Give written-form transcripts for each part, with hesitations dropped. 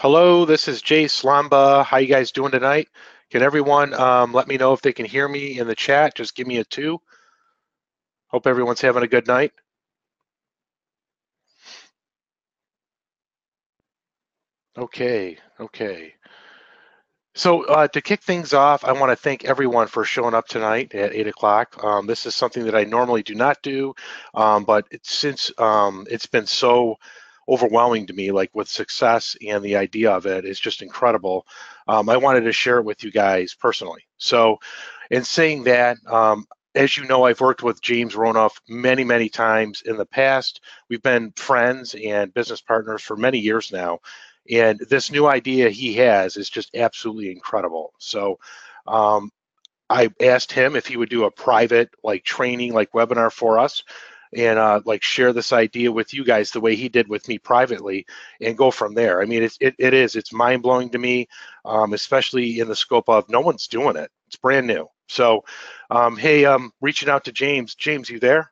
Hello, this is Jay Slamba. How you guys doing tonight? Can everyone let me know if they can hear me in the chat? Just give me a two. Hope everyone's having a good night. Okay. So to kick things off, I want to thank everyone for showing up tonight at 8 o'clock. This is something that I normally do not do, but since it's been so overwhelming to me, like with success and the idea of it is just incredible. I wanted to share it with you guys personally. So, in saying that, as you know, I've worked with James Ronoff many times in the past. We've been friends and business partners for many years now. And this new idea he has is just absolutely incredible. So um, I asked him if he would do a private like training, like webinar for us and like share this idea with you guys the way he did with me privately and go from there. I mean, it's mind blowing to me, especially in the scope of no one's doing it. It's brand new. So, hey, reaching out to James. James, you there?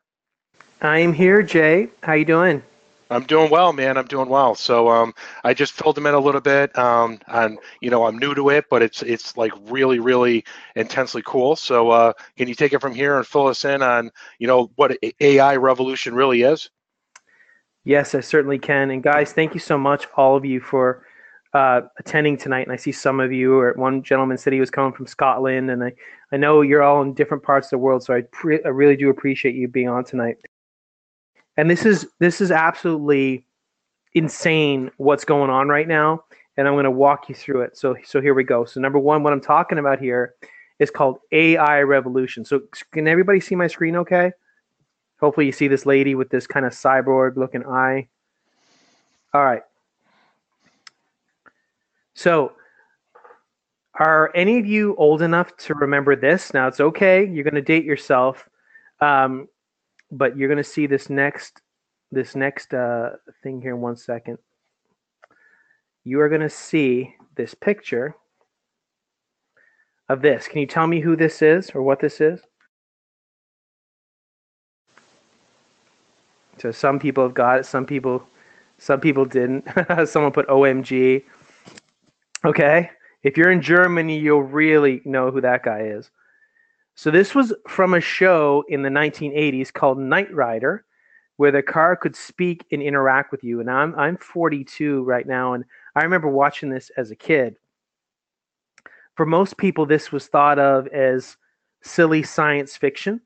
I'm here, Jay. How you doing? I'm doing well, man. I'm doing well. So I just filled him in a little bit. And I'm new to it, but it's like really intensely cool. So can you take it from here and fill us in on what AI revolution really is? Yes, I certainly can. And guys, thank you so much, all of you, for attending tonight. And I see some of you, or one gentleman said he was coming from Scotland, and I know you're all in different parts of the world, so I really do appreciate you being on tonight. And this is absolutely insane what's going on right now, and I'm going to walk you through it. So here we go. So number one, what I'm talking about here is called AI revolution. So can everybody see my screen? Okay. Hopefully you see this lady with this kind of cyborg looking eye. All right. So are any of you old enough to remember this? Now it's okay. You're going to date yourself, um, but you're going to see this next thing here in 1 second. You are going to see this picture of this. Can you tell me who this is or what this is? So some people have got it. Some people didn't. Someone put OMG. Okay. If you're in Germany, you'll really know who that guy is. So this was from a show in the 1980s called Knight Rider, where the car could speak and interact with you. And I'm 42 right now, and I remember watching this as a kid. For most people, this was thought of as silly science fiction.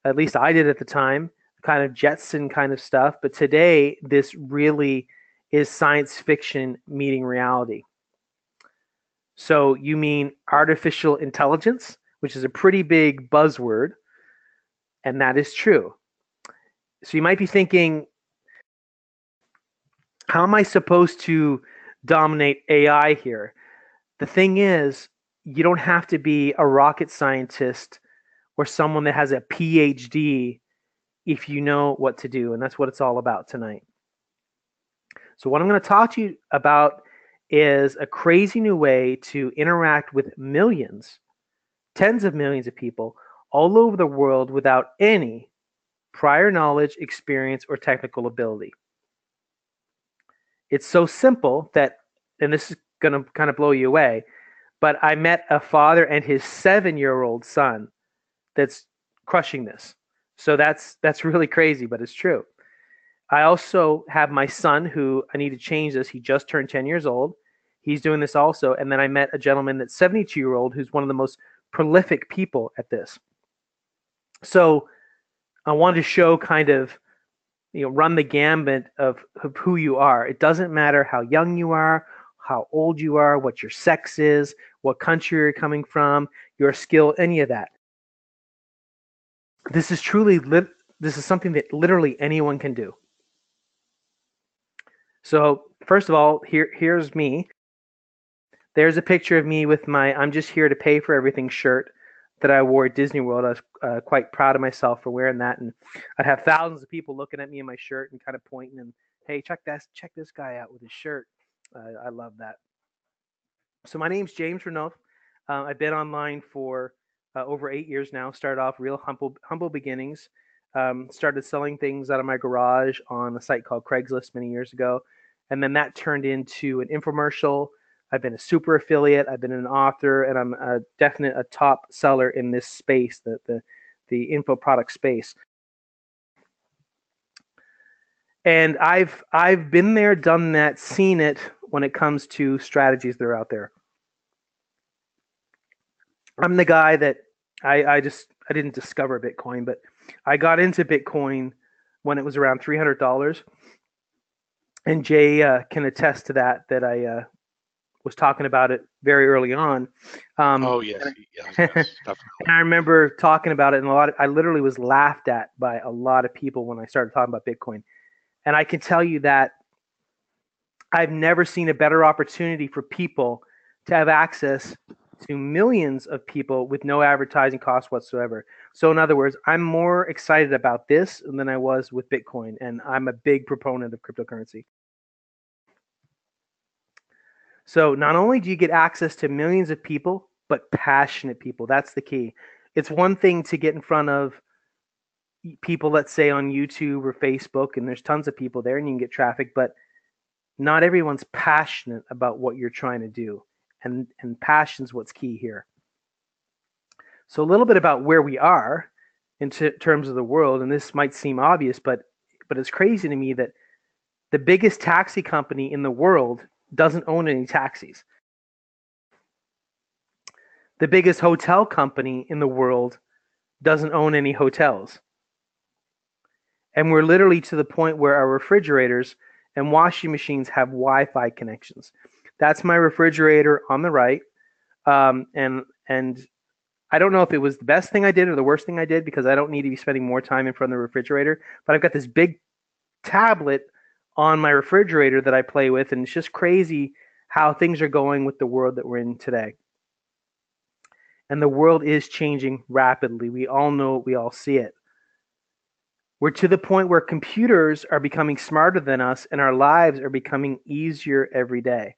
At least I did at the time, kind of Jetson kind of stuff. But today, this really is science fiction meeting reality. So you mean artificial intelligence, which is a pretty big buzzword, and that is true. So you might be thinking, how am I supposed to dominate AI here? The thing is, you don't have to be a rocket scientist or someone that has a PhD if you know what to do. And that's what it's all about tonight. So, what I'm going to talk to you about is a crazy new way to interact with millions, tens of millions of people all over the world without any prior knowledge, experience, or technical ability. It's so simple that, and this is going to kind of blow you away, but I met a father and his 7-year-old son that's crushing this. So that's really crazy, but it's true. I also have my son who I need to change this. He just turned 10 years old. He's doing this also. And then I met a gentleman that's 72-year-old who's one of the most prolific people at this. So I wanted to show kind of, run the gambit of who you are. It doesn't matter how young you are, how old you are, what your sex is, what country you're coming from, your skill, any of that. This is this is something that literally anyone can do. So first of all, here's me. There's a picture of me with my "I'm just here to pay for everything" shirt that I wore at Disney World. I was quite proud of myself for wearing that, and I'd have thousands of people looking at me in my shirt and kind of pointing and, "Hey, check this guy out with his shirt." I love that. So my name's James Renault. I've been online for over 8 years now. Started off real humble beginnings. Started selling things out of my garage on a site called Craigslist many years ago. and then that turned into an infomercial. I've been a super affiliate. I've been an author, and I'm a top seller in this space, the info product space. And I've been there, done that, seen it when it comes to strategies that are out there. I'm the guy that I didn't discover Bitcoin, but I got into Bitcoin when it was around $300, and Jay can attest to that I was talking about it very early on. Oh yes, yes, definitely. And I remember talking about it, and I literally was laughed at by a lot of people when I started talking about Bitcoin. And I can tell you that I've never seen a better opportunity for people to have access to millions of people with no advertising cost whatsoever. So in other words, I'm more excited about this than I was with Bitcoin, and I'm a big proponent of cryptocurrency. So not only do you get access to millions of people, but passionate people. That's the key. It's one thing to get in front of people, let's say on YouTube or Facebook, and there's tons of people there and you can get traffic, but not everyone's passionate about what you're trying to do. And passion's what's key here. So a little bit about where we are in terms of the world, and this might seem obvious, but it's crazy to me that the biggest taxi company in the world doesn't own any taxis. The biggest hotel company in the world doesn't own any hotels. And we're literally to the point where our refrigerators and washing machines have Wi-Fi connections. That's my refrigerator on the right. And I don't know if it was the best thing I did or the worst thing I did, because I don't need to be spending more time in front of the refrigerator. But I've got this big tablet on my refrigerator that I play with, and it's just crazy how things are going with the world that we're in today. And the world is changing rapidly. We all know it. We all see it. We're to the point where computers are becoming smarter than us, and our lives are becoming easier every day.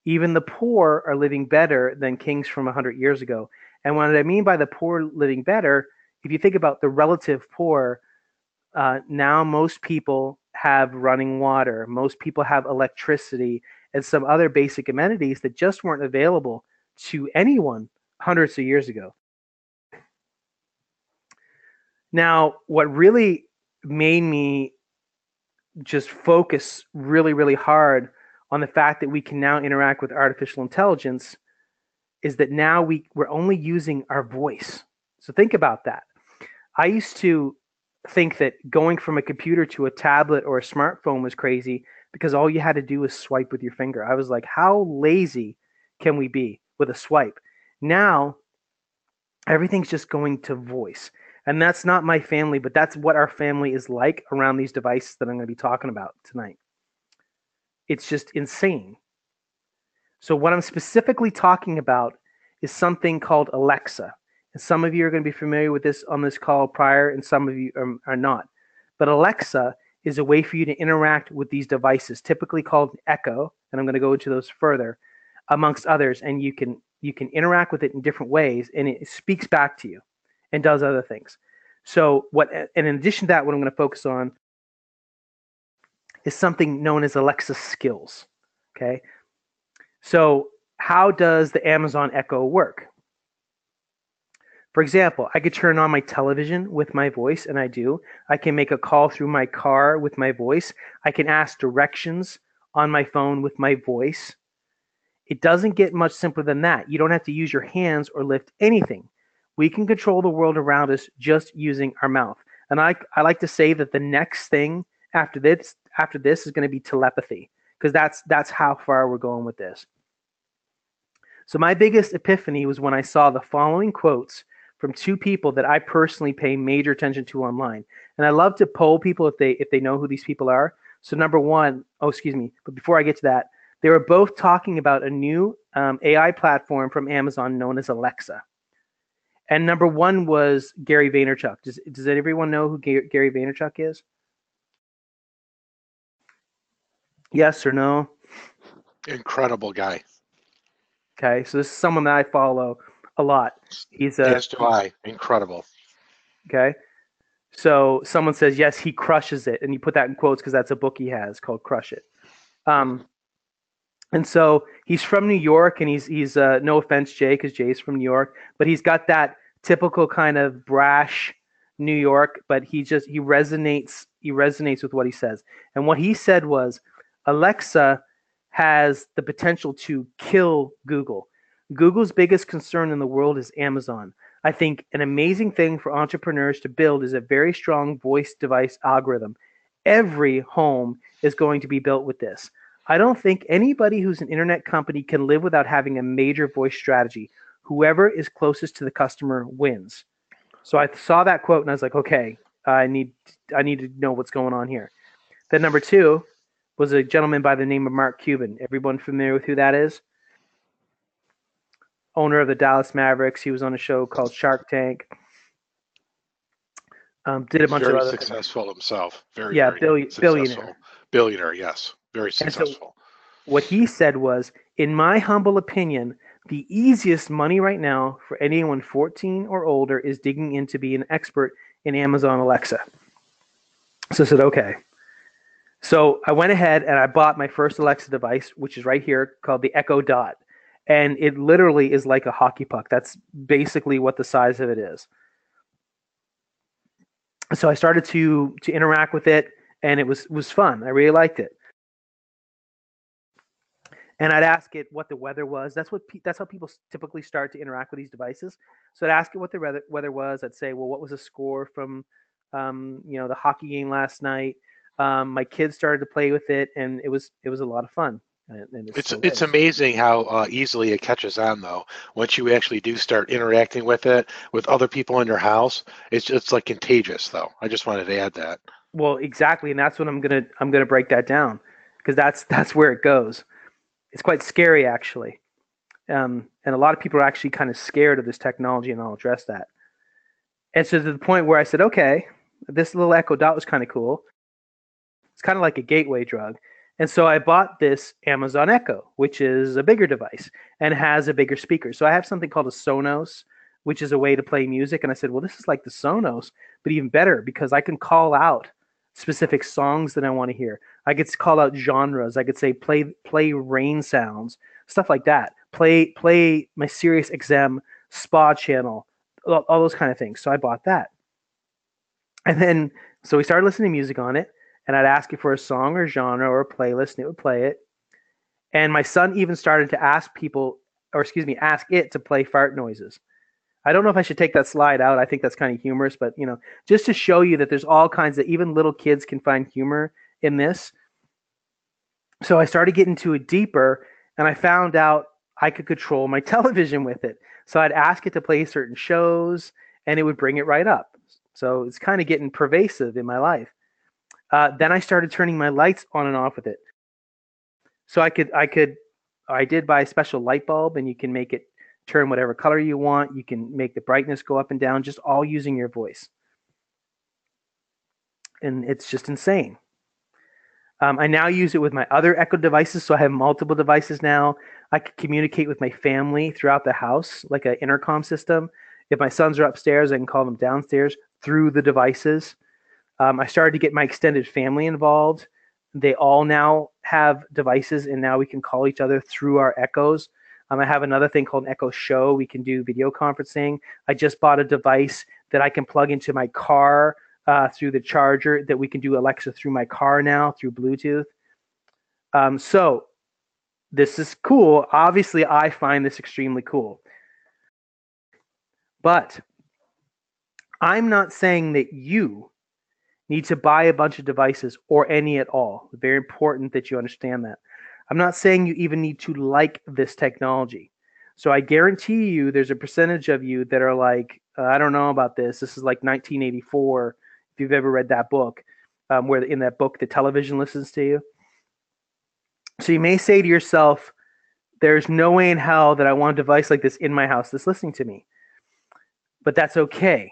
Even the poor are living better than kings from 100 years ago. And what I mean by the poor living better, if you think about the relative poor, now most people have running water, most people have electricity, and some other basic amenities that just weren't available to anyone hundreds of years ago. Now, what really made me just focus really, really hard on the fact that we can now interact with artificial intelligence is that now we're only using our voice. So think about that. I used to think that going from a computer to a tablet or a smartphone was crazy because all you had to do was swipe with your finger. I was like, how lazy can we be with a swipe? Now, everything's just going to voice. And that's not my family, but that's what our family is like around these devices that I'm going to be talking about tonight. It's just insane. So what I'm specifically talking about is something called Alexa. And some of you are going to be familiar with this on this call prior, and some of you are not. But Alexa is a way for you to interact with these devices, typically called Echo, and I'm going to go into those further, amongst others, and you can interact with it in different ways, and it speaks back to you and does other things. So and in addition to that, what I'm going to focus on is something known as Alexa skills. Okay. So how does the Amazon Echo work? For example, I could turn on my television with my voice, and I do. I can make a call through my car with my voice. I can ask directions on my phone with my voice. It doesn't get much simpler than that. You don't have to use your hands or lift anything. We can control the world around us just using our mouth. And I like to say that the next thing after this is going to be telepathy, because that's how far we're going with this. So my biggest epiphany was when I saw the following quotes from two people that I personally pay major attention to online. And I love to poll people if they know who these people are. So number one, but before I get to that, they were both talking about a new AI platform from Amazon known as Alexa. And number one was Gary Vaynerchuk. Does everyone know who Gary Vaynerchuk is? Yes or no? Incredible guy. Okay, so this is someone that I follow a lot. Yes, do I. Incredible. Okay, so someone says, yes, he crushes it. And you put that in quotes because that's a book he has called Crush It. And so he's from New York, and he's no offense, Jay, because Jay's from New York, but he's got that typical kind of brash New York, but he resonates with what he says. And what he said was, Alexa has the potential to kill Google. Google's biggest concern in the world is Amazon. I think an amazing thing for entrepreneurs to build is a very strong voice device algorithm. Every home is going to be built with this. I don't think anybody who's an internet company can live without having a major voice strategy. Whoever is closest to the customer wins. So I saw that quote and I was like, okay, I need to know what's going on here. Then number two was a gentleman by the name of Mark Cuban. Everyone familiar with who that is? Owner of the Dallas Mavericks. He was on a show called Shark Tank. Did a bunch of Very other successful things. himself. Very, Yeah, very billionaire. successful. Billionaire, yes. Very And so successful. what he said was, in my humble opinion, the easiest money right now for anyone 14 or older is digging in to be an expert in Amazon Alexa. So I said, okay. So I went ahead and I bought my first Alexa device, which is right here, called the Echo Dot. And it literally is like a hockey puck. That's basically what the size of it is. So I started to interact with it, and it was fun. I really liked it. And I'd ask it what the weather was. That's how people typically start to interact with these devices. So I'd ask it what the weather was. I'd say, well, what was the score from the hockey game last night? My kids started to play with it, and it was a lot of fun. And it still It's is. amazing how easily it catches on, though. Once you actually do start interacting with it, with other people in your house, it's like contagious, though. I just wanted to add that. Well, exactly, and that's what I'm gonna break that down, because that's where it goes. It's quite scary, actually, and a lot of people are actually kind of scared of this technology, and I'll address that. And so to the point where I said, okay, this little Echo Dot was kind of cool. It's kind of like a gateway drug. And so I bought this Amazon Echo, which is a bigger device and has a bigger speaker. So I have something called a Sonos, which is a way to play music. And I said, well, this is like the Sonos, but even better because I can call out specific songs that I want to hear. I could call out genres. I could say play rain sounds, stuff like that. Play my Sirius XM spa channel, all those kind of things. So I bought that. And then so we started listening to music on it, and I'd ask it for a song or genre or a playlist, and it would play it. And my son even started to ask it to play fart noises. I don't know if I should take that slide out. I think that's kind of humorous, but just to show you that there's all kinds of even little kids can find humor in this. So I started getting to it deeper, and I found out I could control my television with it. So I'd ask it to play certain shows, and it would bring it right up. So it's kind of getting pervasive in my life. Then I started turning my lights on and off with it. So I did buy a special light bulb, and you can make it turn whatever color you want. You can make the brightness go up and down, just all using your voice. And it's just insane. I now use it with my other Echo devices, so I have multiple devices now. I can communicate with my family throughout the house, like an intercom system. If my sons are upstairs, I can call them downstairs through the devices. I started to get my extended family involved. They all now have devices, and now we can call each other through our Echoes. I have another thing called an Echo Show. We can do video conferencing. I just bought a device that I can plug into my car through the charger, that we can do Alexa through my car now through Bluetooth. So this is cool. Obviously, I find this extremely cool. But I'm not saying that you need to buy a bunch of devices or any at all. It's very important that you understand that. I'm not saying you even need to like this technology. So I guarantee you there's a percentage of you that are like, I don't know about this. This is like 1984, if you've ever read that book, where in that book, the television listens to you. So you may say to yourself, there's no way in hell that I want a device like this in my house that's listening to me. But that's okay.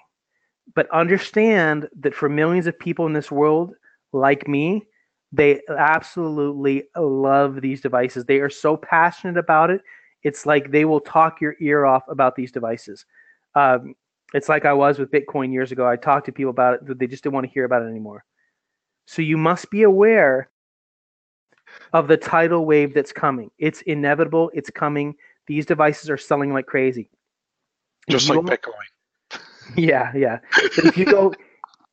But understand that for millions of people in this world, like me, they absolutely love these devices. They are so passionate about it. It's like they will talk your ear off about these devices. It's like I was with Bitcoin years ago. I talked to people about it, but they just didn't want to hear about it anymore. So you must be aware of the tidal wave that's coming. It's inevitable. It's coming. These devices are selling like crazy. Just like Bitcoin. Yeah, yeah. But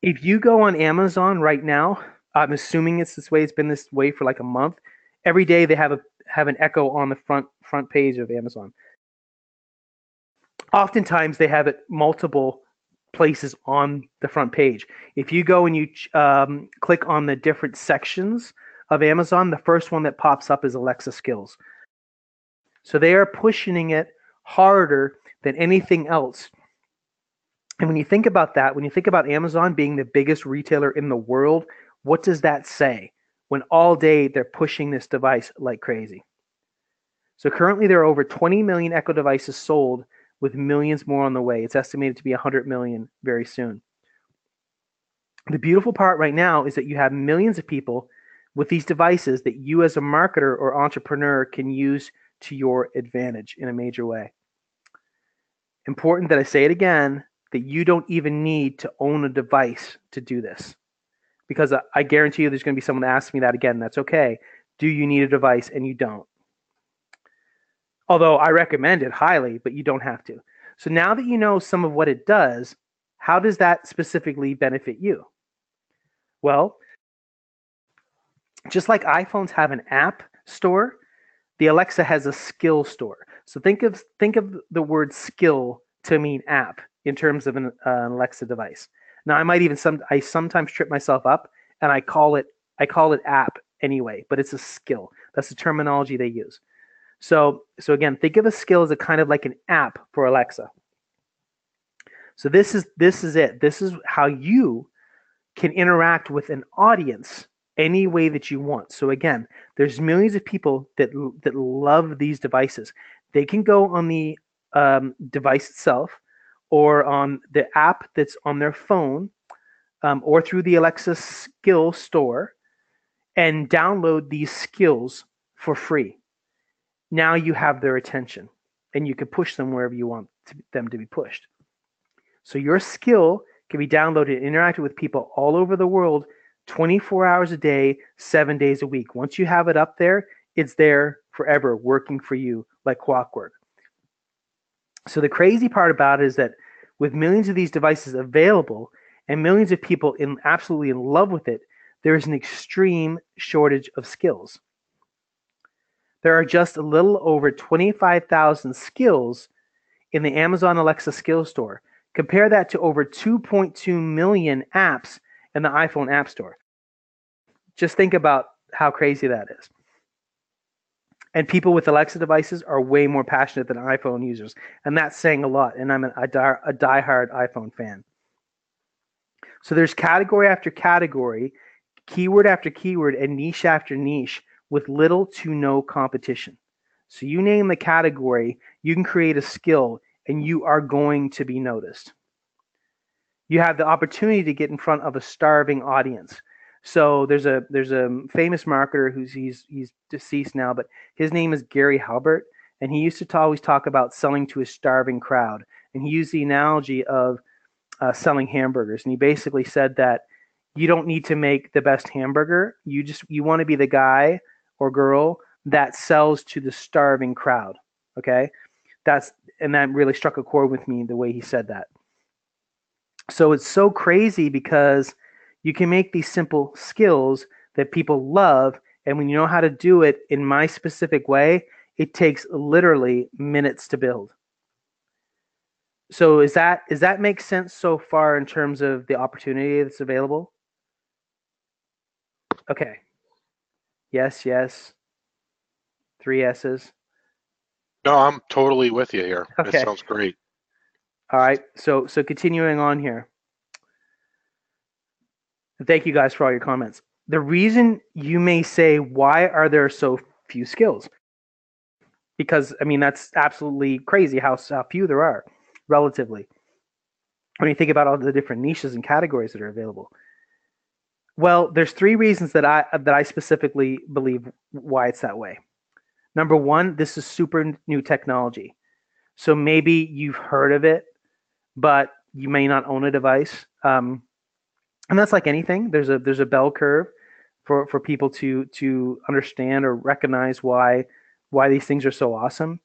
if you go on Amazon right now, I'm assuming it's this way. It's been this way for like a month. Every day they have an Echo on the front page of Amazon. Oftentimes they have it multiple places on the front page. If you go and you click on the different sections of Amazon, the first one that pops up is Alexa Skills. So they are pushing it harder than anything else. And when you think about that, when you think about Amazon being the biggest retailer in the world, what does that say? When all day they're pushing this device like crazy. So currently there are over 20 million Echo devices sold, with millions more on the way. It's estimated to be 100 million very soon. The beautiful part right now is that you have millions of people with these devices that you as a marketer or entrepreneur can use to your advantage in a major way. Important that I say it again, that you don't even need to own a device to do this. Because I guarantee you there's going to be someone that asks me that again. That's okay. Do you need a device? And you don't. Although I recommend it highly, but you don't have to. So now that you know some of what it does, how does that specifically benefit you? Well, just like iPhones have an app store, the Alexa has a skill store. So think of the word skill to mean app in terms of an Alexa device. Now I sometimes trip myself up and I call it app anyway, but it's a skill. That's the terminology they use. So again, think of a skill as a kind of like an app for Alexa. So this is it. This is how you can interact with an audience any way that you want. So again, there's millions of people that love these devices. They can go on the device itself, or on the app that's on their phone, or through the Alexa skill store, and download these skills for free. Now you have their attention, and you can push them wherever you want them to be pushed. So your skill can be downloaded and interacted with people all over the world 24 hours a day, 7 days a week. Once you have it up there, it's there forever, working for you like clockwork. So the crazy part about it is that with millions of these devices available and millions of people absolutely in love with it, there is an extreme shortage of skills. There are just a little over 25,000 skills in the Amazon Alexa skill store. Compare that to over 2.2 million apps in the iPhone App Store. Just think about how crazy that is. And people with Alexa devices are way more passionate than iPhone users. And that's saying a lot. And I'm a diehard iPhone fan. So there's category after category, keyword after keyword, and niche after niche with little to no competition. So you name the category, you can create a skill, and you are going to be noticed. You have the opportunity to get in front of a starving audience. So there's a famous marketer he's deceased now, but his name is Gary Halbert, and he used to always talk about selling to a starving crowd. And he used the analogy of selling hamburgers, and he basically said that you don't need to make the best hamburger. You want to be the guy or girl that sells to the starving crowd. Okay, that really struck a chord with me, the way he said that. So it's so crazy because you can make these simple skills that people love, and when you know how to do it in my specific way, it takes literally minutes to build. So does that make sense so far in terms of the opportunity that's available? Okay. Yes, yes. 3 S's. No, I'm totally with you here. Okay. It sounds great. All right. So continuing on here. Thank you guys for all your comments. The reason you may say, why are there so few skills? Because, I mean, that's absolutely crazy how few there are, relatively, when you think about all the different niches and categories that are available. Well, there's 3 reasons that I specifically believe why it's that way. Number 1, this is super new technology. So maybe you've heard of it, but you may not own a device. And that's like anything. There's a bell curve for people to understand or recognize why these things are so awesome.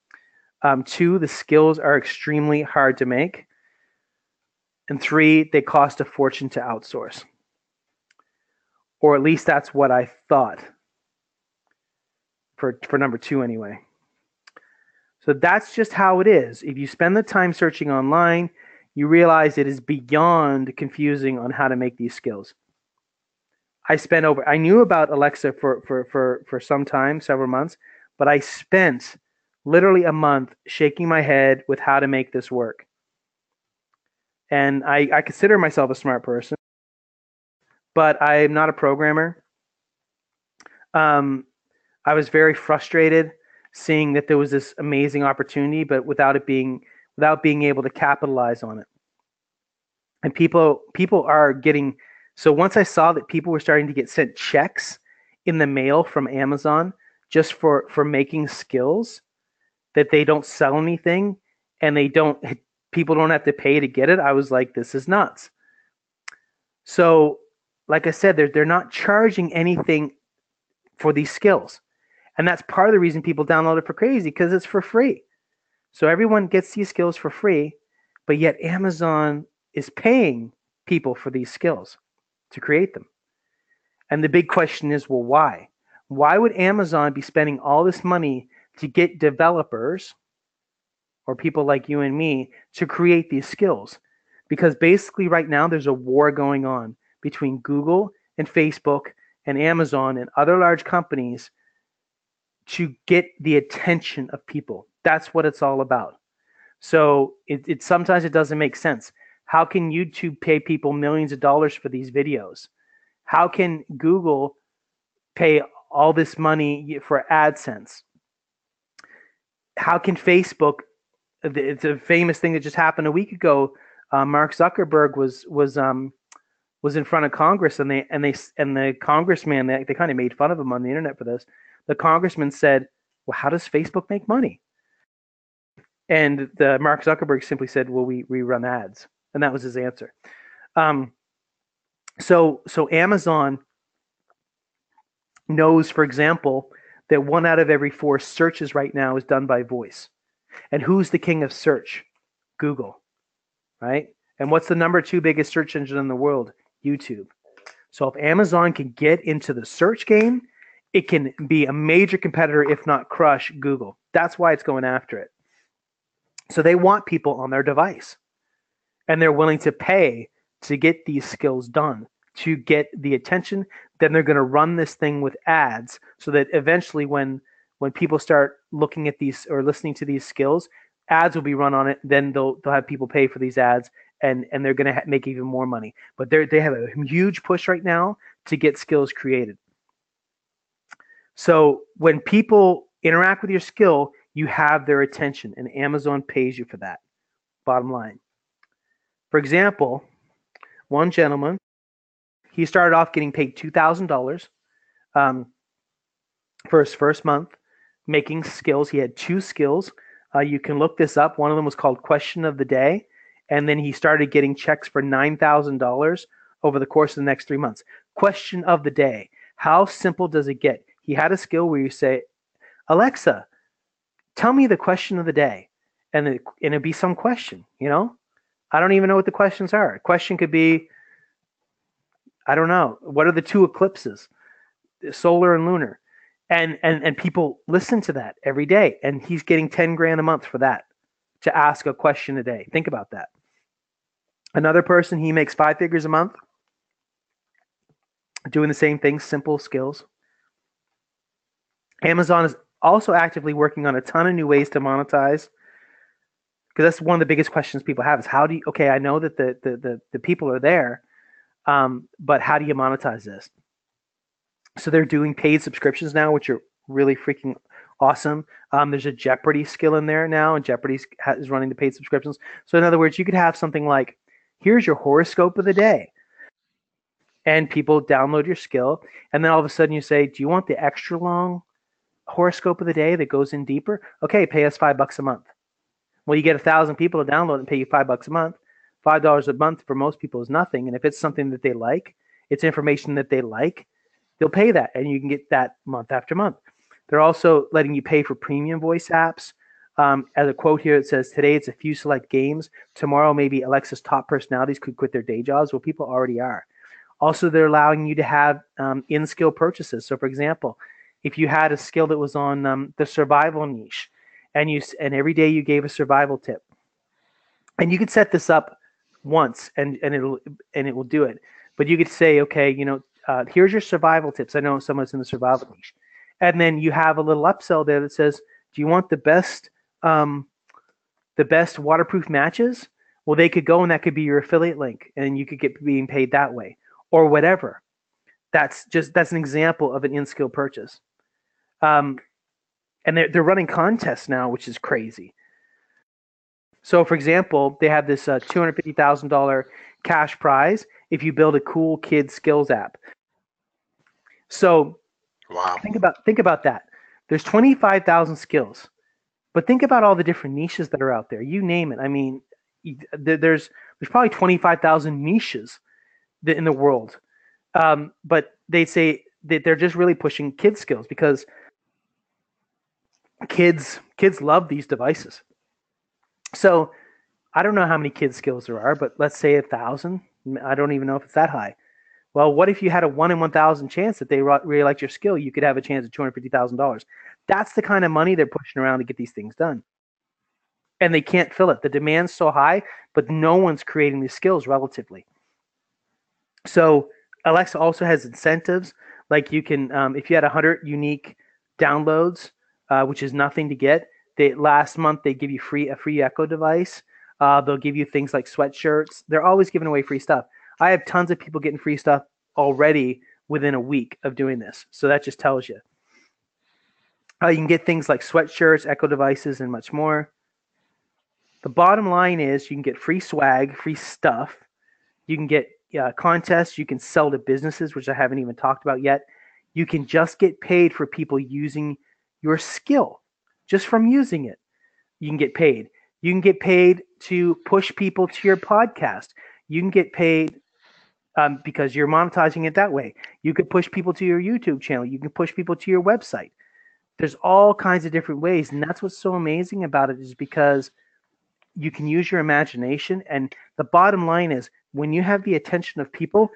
2, the skills are extremely hard to make. And 3, they cost a fortune to outsource. Or at least that's what I thought for number 2 anyway. So that's just how it is. If you spend the time searching online, you realize it is beyond confusing on how to make these skills. I knew about Alexa for some time, several months, but I spent literally a month shaking my head with how to make this work. And I consider myself a smart person, but I'm not a programmer. I was very frustrated seeing that there was this amazing opportunity, but without being able to capitalize on it. And people are getting, so once I saw that people were starting to get sent checks in the mail from Amazon just for making skills, that they don't sell anything and people don't have to pay to get it, I was like, this is nuts. So, like I said, they're not charging anything for these skills. And that's part of the reason people download it for crazy, because it's for free. So everyone gets these skills for free, but yet Amazon is paying people for these skills to create them. And the big question is, well, why? Why would Amazon be spending all this money to get developers or people like you and me to create these skills? Because basically right now there's a war going on between Google and Facebook and Amazon and other large companies to get the attention of people. That's what it's all about. So it sometimes it doesn't make sense. How can YouTube pay people millions of dollars for these videos? How can Google pay all this money for AdSense? How can Facebook? It's a famous thing that just happened a week ago. Mark Zuckerberg was in front of Congress, and the congressman, they kind of made fun of him on the internet for this. The congressman said, "Well, how does Facebook make money?" And the Mark Zuckerberg simply said, "Well, we run ads," and that was his answer. So Amazon knows, for example, that 1 out of every 4 searches right now is done by voice. And who's the king of search? Google, right? And what's the number 2 biggest search engine in the world? YouTube. So if Amazon can get into the search game, it can be a major competitor, if not crush Google. That's why it's going after it. So they want people on their device, and they're willing to pay to get these skills done, to get the attention. Then they're going to run this thing with ads, so that eventually when people start looking at these or listening to these skills, ads will be run on it. Then they'll have people pay for these ads, and they're going to make even more money. But they have a huge push right now to get skills created. So when people interact with your skill, you have their attention, and Amazon pays you for that. Bottom line. For example, one gentleman, he started off getting paid $2,000 for his first month making skills. He had 2 skills. You can look this up. One of them was called Question of the Day, and then he started getting checks for $9,000 over the course of the next 3 months. Question of the Day. How simple does it get? He had a skill where you say, "Alexa, tell me the question of the day," and it'd be some question. I don't even know what the questions are. A question could be, I don't know, what are the 2 eclipses, solar and lunar? And people listen to that every day, and he's getting 10 grand a month for that, to ask a question a day. Think about that. Another person, he makes 5 figures a month doing the same thing, simple skills. Amazon is also actively working on a ton of new ways to monetize, because that's one of the biggest questions people have is, how do you, okay, I know that the people are there, but how do you monetize this? So they're doing paid subscriptions now, which are really freaking awesome. There's a Jeopardy skill in there now, and Jeopardy is running the paid subscriptions. So in other words, you could have something like, here's your horoscope of the day, and people download your skill, and then all of a sudden you say, do you want the extra long horoscope of the day that goes in deeper? Okay, pay us $5 a month. Well, you get 1,000 people to download and pay you $5 a month. $5 a month for most people is nothing, and if it's something that they like, it's information that they like, they'll pay that, and you can get that month after month. They're also letting you pay for premium voice apps. As a quote here, it says, today it's a few select games. Tomorrow, maybe Alexa's top personalities could quit their day jobs. Well, people already are. Also, they're allowing you to have in-skill purchases. So, for example, if you had a skill that was on the survival niche, and every day you gave a survival tip, and you could set this up once, and it will do it. But you could say, okay, here's your survival tips. I know someone's in the survival niche, and then you have a little upsell there that says, do you want the best waterproof matches? Well, they could go, and that could be your affiliate link, and you could get being paid that way, or whatever. That's an example of an in-skill purchase. And they're running contests now, which is crazy. So, for example, they have this $250,000 cash prize if you build a cool kid skills app. So, Wow. Think about that. There's 25,000 skills, but think about all the different niches that are out there. You name it. I mean, there's probably 25,000 niches in the world. But they say that they're just really pushing kids skills because kids love these devices. So I don't know how many kids skills there are, but let's say 1,000. I don't even know if it's that high. Well, what if you had a 1 in 1,000 chance that they really liked your skill? You could have a chance at $250,000. That's the kind of money they're pushing around to get these things done. And they can't fill it. The demand's so high, but no one's creating these skills relatively. So Alexa also has incentives. Like you can, if you had 100 unique downloads, which is nothing to get, last month they give you a free Echo device. They'll give you things like sweatshirts. They're always giving away free stuff. I have tons of people getting free stuff already within a week of doing this. So that just tells you. You can get things like sweatshirts, Echo devices, and much more. The bottom line is you can get free swag, free stuff. You can get contests. You can sell to businesses, which I haven't even talked about yet. You can just get paid for people using your skill, just from using it. You can get paid. You can get paid to push people to your podcast. You can get paid because you're monetizing it that way. You could push people to your YouTube channel. You can push people to your website. There's all kinds of different ways. And that's what's so amazing about it, is because you can use your imagination. And the bottom line is, when you have the attention of people,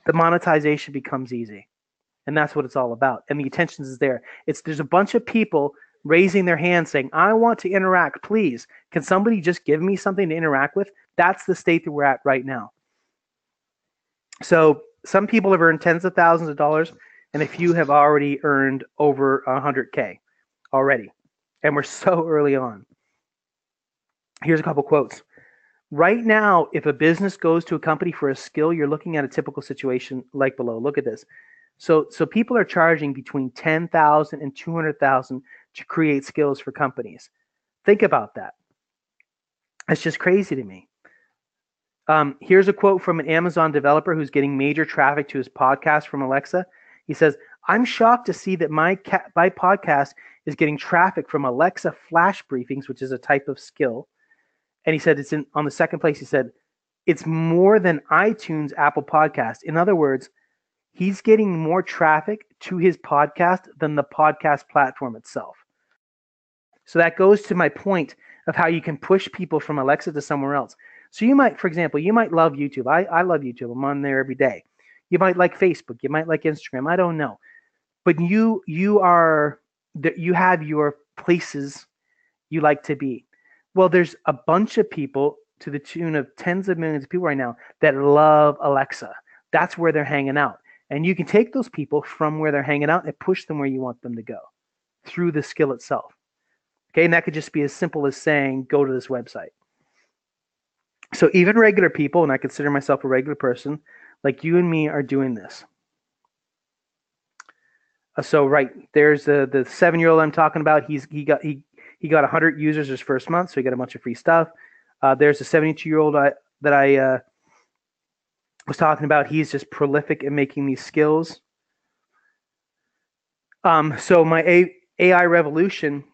the monetization becomes easy. And that's what it's all about. And the attention is there. There's a bunch of people raising their hands saying, I want to interact, please. Can somebody just give me something to interact with? That's the state that we're at right now. So some people have earned tens of thousands of dollars, and a few have already earned over 100K already. And we're so early on. Here's a couple quotes. Right now, if a business goes to a company for a skill, you're looking at a typical situation like below. Look at this. So people are charging between $10,000 and $200,000 to create skills for companies. Think about that. That's just crazy to me. Here's a quote from an Amazon developer who's getting major traffic to his podcast from Alexa. He says, I'm shocked to see that my podcast is getting traffic from Alexa flash briefings, which is a type of skill. And he said it's on the second place. He said it's more than iTunes, Apple Podcast. In other words, he's getting more traffic to his podcast than the podcast platform itself. So that goes to my point of how you can push people from Alexa to somewhere else. So you might, for example, love YouTube. I love YouTube. I'm on there every day. You might like Facebook. You might like Instagram. I don't know. But you have your places you like to be. Well, there's a bunch of people to the tune of tens of millions of people right now that love Alexa. That's where they're hanging out. And you can take those people from where they're hanging out and push them where you want them to go through the skill itself. Okay, and that could just be as simple as saying, go to this website. So even regular people, and I consider myself a regular person, like you and me, are doing this. So right, there's the 7-year-old I'm talking about. He got 100 users his first month, so he got a bunch of free stuff. There's a 72-year-old that I was talking about. He's just prolific in making these skills. So my AI revolution,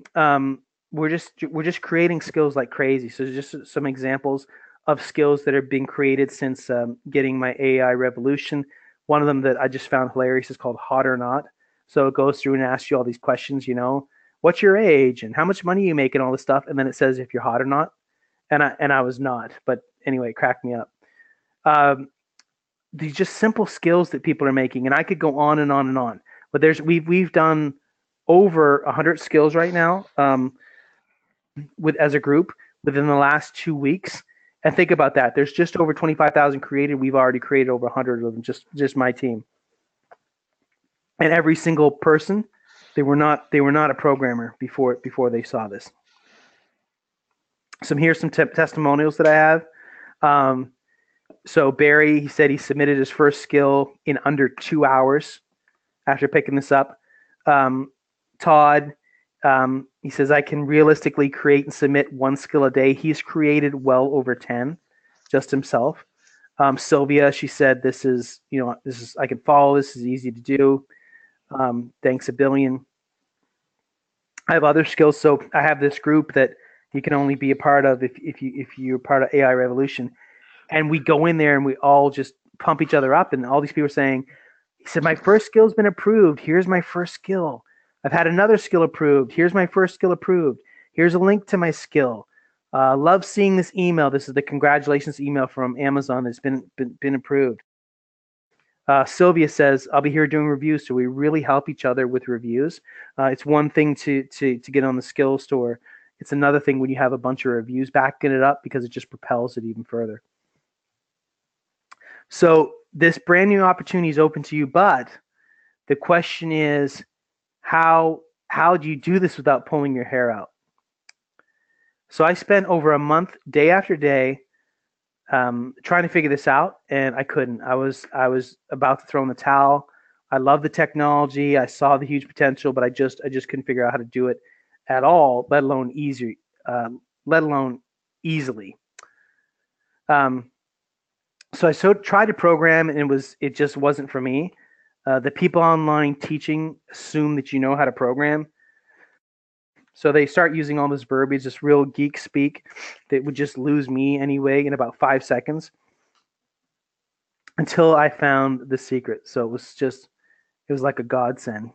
we're just creating skills like crazy. So just some examples of skills that are being created since getting my AI revolution. One of them that I just found hilarious is called Hot or Not. So it goes through and asks you all these questions, what's your age and how much money you make and all this stuff, and then it says if you're hot or not. And I was not, but anyway, it cracked me up. These just simple skills that people are making, and I could go on and on and on. But we've done over 100 skills right now as a group within the last 2 weeks. And think about that. There's just over 25,000 created. We've already created over 100 of them, just my team. And every single person, they were not a programmer before they saw this. Here's some testimonials that I have. So Barry, he said he submitted his first skill in under 2 hours after picking this up. Todd, he says, I can realistically create and submit 1 skill a day. He's created well over 10 just himself. Sylvia, she said, this is I can follow. This is easy to do. Thanks a billion. I have other skills. So I have this group that you can only be a part of if you're part of AI Revolution. And we go in there and we all just pump each other up. And all these people are saying, he said, my first skill's been approved. Here's my first skill. I've had another skill approved. Here's my first skill approved. Here's a link to my skill. Love seeing this email. This is the congratulations email from Amazon that's been approved. Sylvia says, I'll be here doing reviews. So we really help each other with reviews. It's one thing to get on the skill store. It's another thing when you have a bunch of reviews backing it up, because it just propels it even further. So this brand new opportunity is open to you, but the question is, how do you do this without pulling your hair out? So I spent over a month, day after day, trying to figure this out, and I couldn't. I was about to throw in the towel. I love the technology. I saw the huge potential, but I just couldn't figure out how to do it at all, let alone easily. So I tried to program, and it just wasn't for me. The people online teaching assume that you know how to program. So they start using all this verbiage, this real geek speak that would just lose me anyway in about 5 seconds, until I found the secret. So it was like a godsend.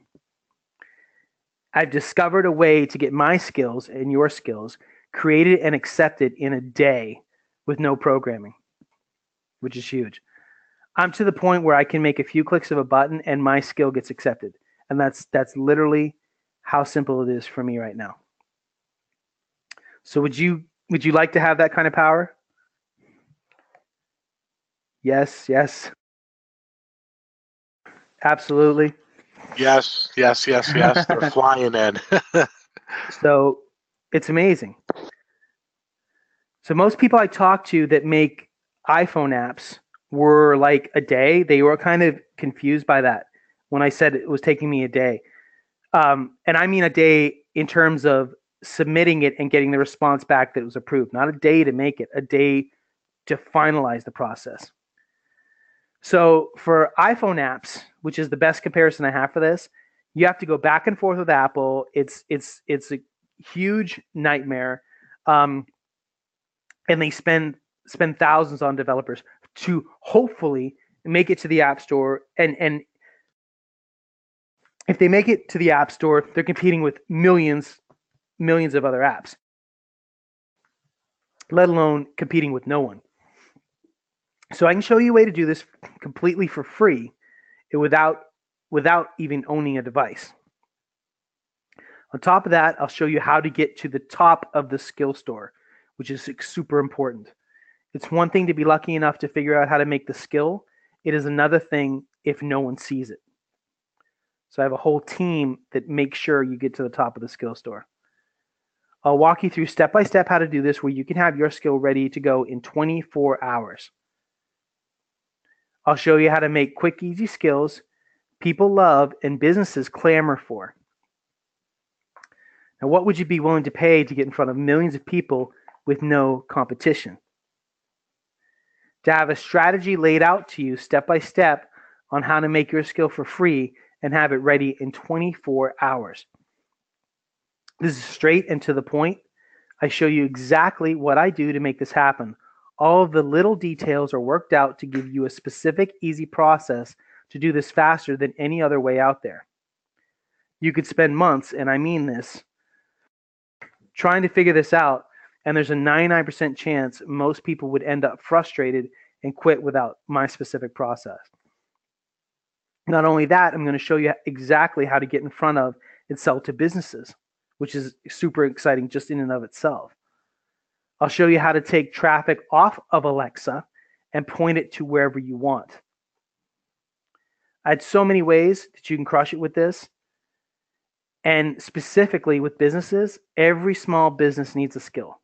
I've discovered a way to get my skills and your skills created and accepted in a day with no programming, which is huge. I'm to the point where I can make a few clicks of a button and my skill gets accepted. And that's literally how simple it is for me right now. So would you like to have that kind of power? Yes. Absolutely. Yes. They're flying in. So it's amazing. So most people I talk to that make iPhone apps were like a day. They were kind of confused by that when I said it was taking me a day. And I mean a day in terms of submitting it and getting the response back that it was approved. Not a day to make it, a day to finalize the process. So for iPhone apps, which is the best comparison I have for this, you have to go back and forth with Apple. It's a huge nightmare, and they spend thousands on developers to hopefully make it to the App Store. And if they make it to the App Store, they're competing with millions of other apps, let alone competing with no one. So I can show you a way to do this completely for free without even owning a device. On top of that, I'll show you how to get to the top of the skill store, which is super important. It's one thing to be lucky enough to figure out how to make the skill. It is another thing if no one sees it. So I have a whole team that makes sure you get to the top of the skill store. I'll walk you through step by step how to do this, where you can have your skill ready to go in 24 hours. I'll show you how to make quick, easy skills people love and businesses clamor for. Now, what would you be willing to pay to get in front of millions of people with no competition? To have a strategy laid out to you step by step on how to make your skill for free and have it ready in 24 hours. This is straight and to the point. I show you exactly what I do to make this happen. All of the little details are worked out to give you a specific, easy process to do this faster than any other way out there. You could spend months, and I mean this, trying to figure this out, and there's a 99% chance most people would end up frustrated and quit without my specific process. Not only that, I'm going to show you exactly how to get in front of and sell to businesses, which is super exciting just in and of itself. I'll show you how to take traffic off of Alexa and point it to wherever you want. I had so many ways that you can crush it with this. And specifically with businesses, every small business needs a skill.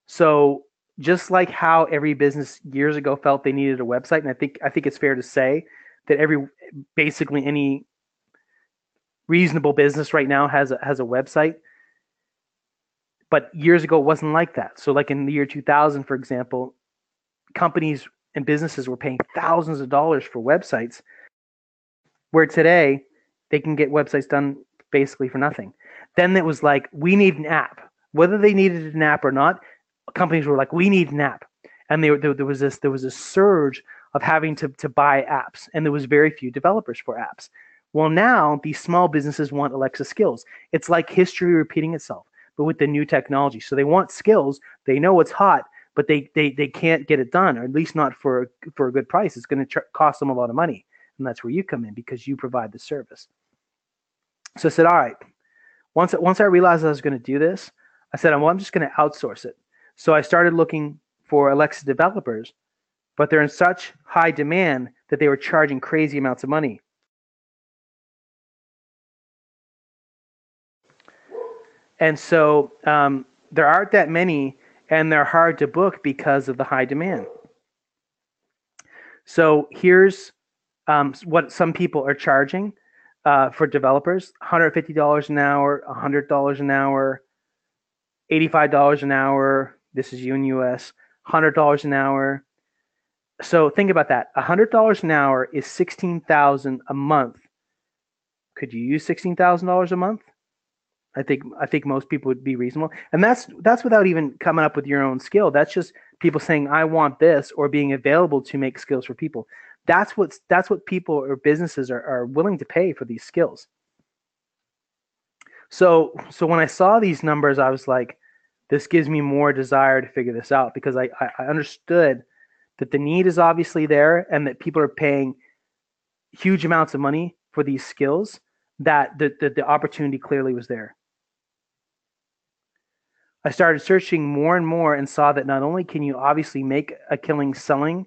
So just like how every business years ago felt they needed a website, and I think it's fair to say that basically any reasonable business right now has a website. But years ago, it wasn't like that. So like in the year 2000, for example, companies and businesses were paying thousands of dollars for websites, where today they can get websites done basically for nothing. Then it was like, we need an app. Whether they needed an app or not, companies were like, we need an app. And there was a surge of having to buy apps, and there was very few developers for apps. Well, now these small businesses want Alexa skills. It's like history repeating itself, but with the new technology. So they want skills. They know it's hot, but they can't get it done, or at least not for a good price. It's going to cost them a lot of money. And that's where you come in, because you provide the service. So I said, all right, once I realized I was going to do this, I said, well, I'm just going to outsource it. So I started looking for Alexa developers, but they're in such high demand that they were charging crazy amounts of money. And so there aren't that many, and they're hard to book because of the high demand. So here's what some people are charging for developers: $150 an hour, $100 an hour, $85 an hour. This is in US, $100 an hour. So think about that. $100 an hour is $16,000 a month. Could you use $16,000 a month? I think most people would be reasonable, and that's without even coming up with your own skill. That's just people saying, I want this, or being available to make skills for people. That's what people or businesses are willing to pay for these skills. So when I saw these numbers, I was like, this gives me more desire to figure this out, because I understood that the need is obviously there, and that people are paying huge amounts of money for these skills, that the opportunity clearly was there. I started searching more and more and saw that not only can you obviously make a killing selling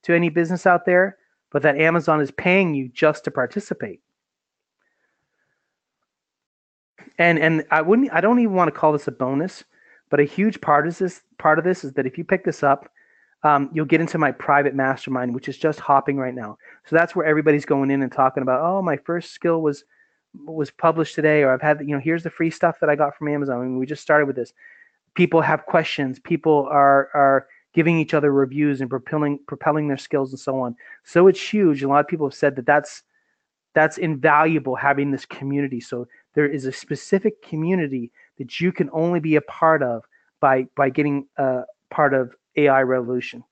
to any business out there, but that Amazon is paying you just to participate. And I don't even want to call this a bonus, but a huge part of this is that if you pick this up, you'll get into my private mastermind, which is just hopping right now. So that's where everybody's going in and talking about, oh, my first skill was published today, or I've had, here's the free stuff that I got from Amazon. I mean, we just started with this. People have questions. People are giving each other reviews and propelling their skills and so on. So it's huge. A lot of people have said that that's invaluable, having this community. So there is a specific community that you can only be a part of by getting part of AI Revolution.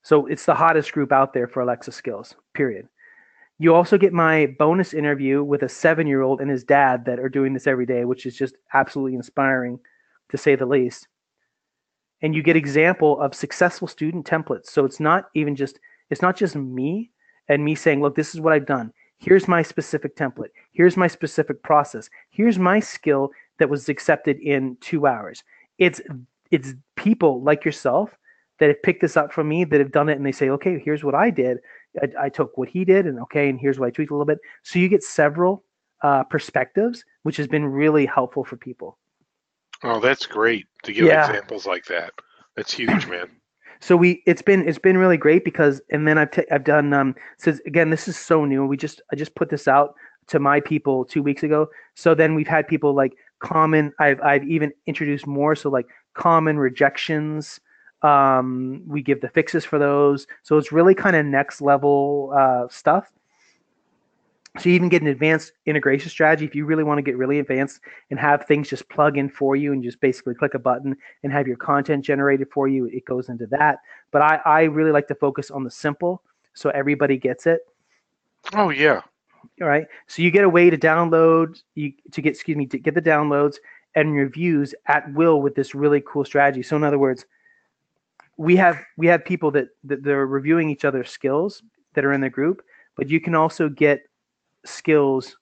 So it's the hottest group out there for Alexa skills, period. You also get my bonus interview with a 7-year-old and his dad that are doing this every day, which is just absolutely inspiring, to say the least. And you get example of successful student templates. So it's not just me and me saying, look, this is what I've done. Here's my specific template. Here's my specific process. Here's my skill that was accepted in 2 hours. It's people like yourself that have picked this up from me, that have done it, and they say, okay, here's what I did. I took what he did, and here's what I tweaked a little bit. So you get several perspectives, which has been really helpful for people. Oh, that's great to give examples like that. That's huge, man. So it's been really great, because, and then I've done so again, this is so new. I just put this out to my people 2 weeks ago. So then we've had people like common. I've even introduced more. So like common rejections. We give the fixes for those. So it's really kind of next level stuff. So you even get an advanced integration strategy if you really want to get really advanced and have things just plug in for you, and just basically click a button and have your content generated for you. It goes into that. But I really like to focus on the simple. so everybody gets it. Oh yeah. All right. So you get a way to download, to get the downloads and reviews at will with this really cool strategy. So in other words, we have people that they're reviewing each other's skills that are in the group, but you can also get skills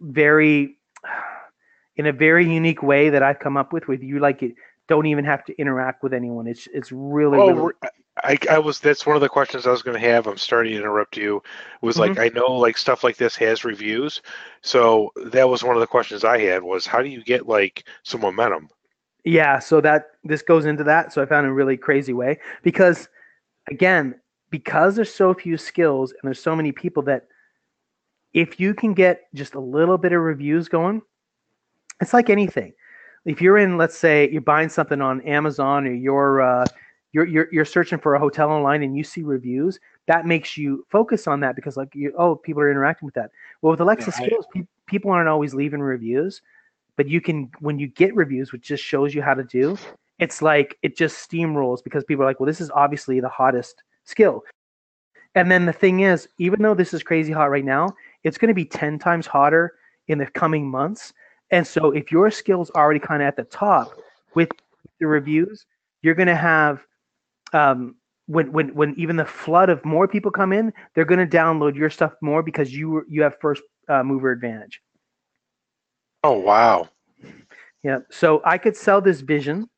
very in a very unique way that I've come up with you like it don't even have to interact with anyone. It's really really. I was, that's one of the questions I was going to have. I'm starting to interrupt you. Was like, I know like stuff like this has reviews. So that was one of the questions I had was how do you get like some momentum? Yeah, so that this goes into that. So I found a really crazy way because again, because there's so few skills and there's so many people that if you can get just a little bit of reviews going, it's like anything. If you're in, let's say you're buying something on Amazon or you're searching for a hotel online and you see reviews, that makes you focus on that because like people are interacting with that. Well, with Alexa skills, people aren't always leaving reviews, but you can, when you get reviews, which just shows you how to do, it's like it just steamrolls because people are like, well, this is obviously the hottest skill. And then the thing is, even though this is crazy hot right now, it's going to be 10 times hotter in the coming months. And so if your skill's already kind of at the top with the reviews, you're going to have when even the flood of more people come in, they're going to download your stuff more because you have first mover advantage. Oh wow. Yeah. So I could sell this vision.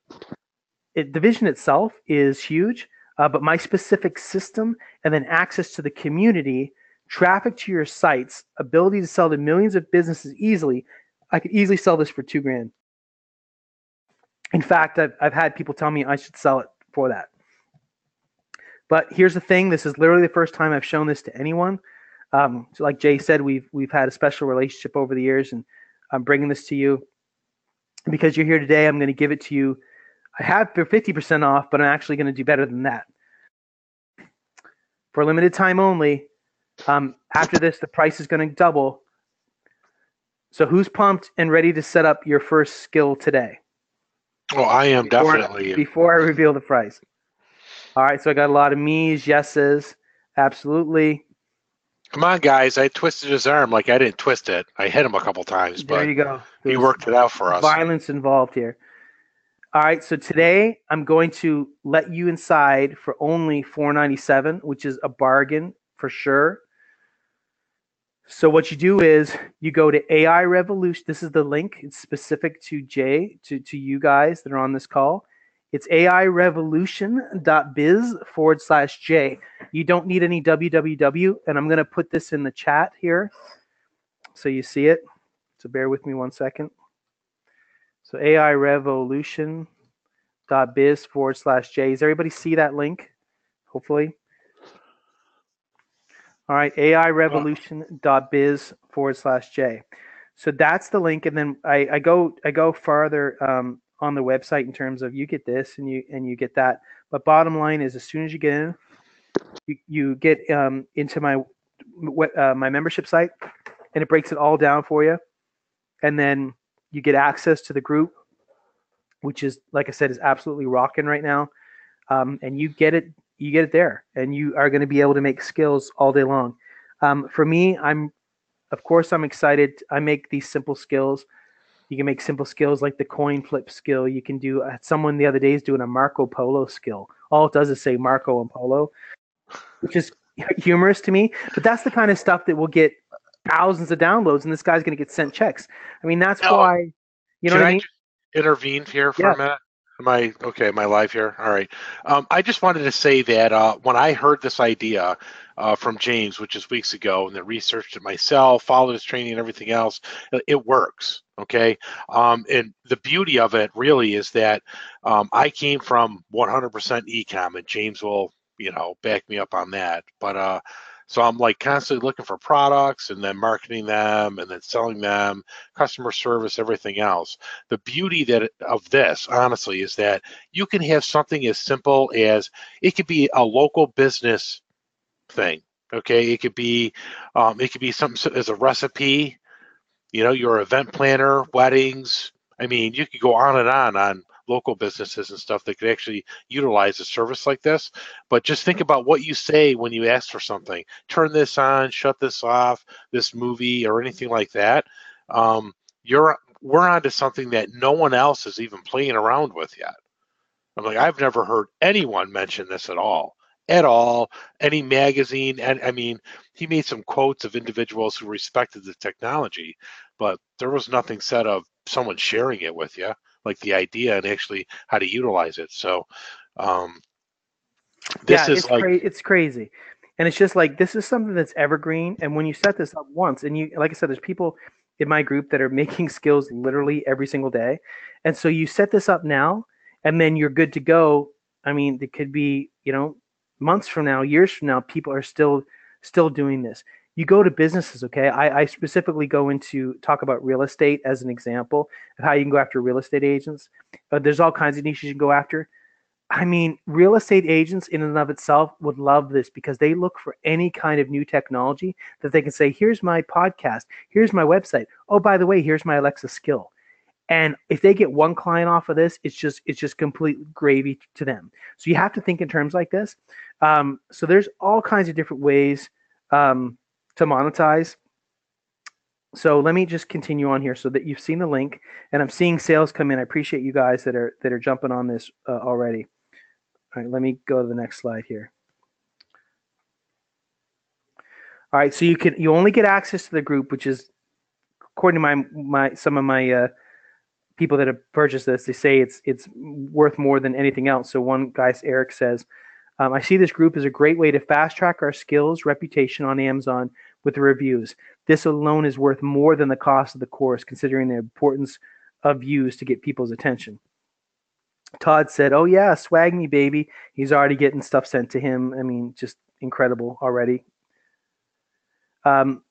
The vision itself is huge, but my specific system and then access to the community, traffic to your sites, ability to sell to millions of businesses easily. I could easily sell this for $2,000. In fact, I've had people tell me I should sell it for that. But here's the thing: this is literally the first time I've shown this to anyone. So like Jay said, we've had a special relationship over the years, and I'm bringing this to you because you're here today. I'm going to give it to you. I have for 50% off, but I'm actually going to do better than that. For a limited time only, after this, the price is going to double. So who's pumped and ready to set up your first skill today? Oh, I am definitely. Before I reveal the price. All right, so I got a lot of me's, yeses, absolutely. Come on, guys. I twisted his arm like I didn't twist it. I hit him a couple times, but there you go. He worked it out for us. Violence involved here. All right, so today I'm going to let you inside for only $4.97, which is a bargain for sure. So what you do is you go to AI Revolution. This is the link. It's specific to Jay, to you guys that are on this call. It's airevolution.biz/J. You don't need any www, and I'm going to put this in the chat here so you see it. So bear with me 1 second. So airevolution.biz/J. Does everybody see that link? Hopefully. All right, airevolution.biz/J. So that's the link, and then I go farther on the website in terms of you get this and you get that. But bottom line is, as soon as you get in, you get into my membership site, and it breaks it all down for you, and then you get access to the group, which is, like I said, is absolutely rocking right now, and you get it there, and you are going to be able to make skills all day long. For me, I'm excited. I make these simple skills. You can make simple skills like the coin flip skill. You can do, someone the other day is doing a Marco Polo skill. All it does is say Marco and Polo, which is humorous to me. But that's the kind of stuff that will get thousands of downloads, and this guy's going to get sent checks. I mean, that's why, you know what I mean? Intervene here for a minute? Am I live here? All right. I just wanted to say that when I heard this idea from James, which is weeks ago, and then researched it myself, followed his training and everything else, it works. Okay. And the beauty of it really is that I came from 100% e-com, and James will, back me up on that. But so I'm like constantly looking for products and then marketing them and then selling them, customer service, everything else. The beauty of this, honestly, is that you can have something as simple as it could be a local business thing. Okay, it could be something as a recipe. Your event planner, weddings. I mean, you could go on local businesses and stuff that could actually utilize a service like this. But just think about what you say when you ask for something. Turn this on, shut this off, this movie, or anything like that. We're onto something that no one else is even playing around with yet. I'm like, I've never heard anyone mention this at all. At all, any magazine, and I mean, he made some quotes of individuals who respected the technology, but there was nothing said of someone sharing it with you, like the idea and actually how to utilize it. So, um, Yeah, this is like, it's crazy. And it's just like this is something that's evergreen. And when you set this up once, and you like I said, there's people in my group that are making skills literally every single day. And so you set this up now and then you're good to go. I mean, it could be, months from now, years from now, people are still doing this. You go to businesses, okay? I specifically go into talk about real estate as an example of how you can go after real estate agents. There's all kinds of niches you can go after. I mean, real estate agents in and of itself would love this because they look for any kind of new technology that they can say, here's my podcast, here's my website. Oh, by the way, here's my Alexa skill. And if they get one client off of this, it's just complete gravy to them. So you have to think in terms like this. So there's all kinds of different ways to monetize. So let me just continue on here so that you've seen the link, and I'm seeing sales come in. I appreciate you guys that are jumping on this already. All right, let me go to the next slide here. All right, so you only get access to the group, which is according to my some of my people that have purchased this. They say it's worth more than anything else. So one guy, Eric, says, I see this group as a great way to fast track our skills reputation on Amazon with the reviews. This alone is worth more than the cost of the course, considering the importance of views to get people's attention. Todd said, oh yeah, swag me, baby. He's already getting stuff sent to him. I mean, just incredible already.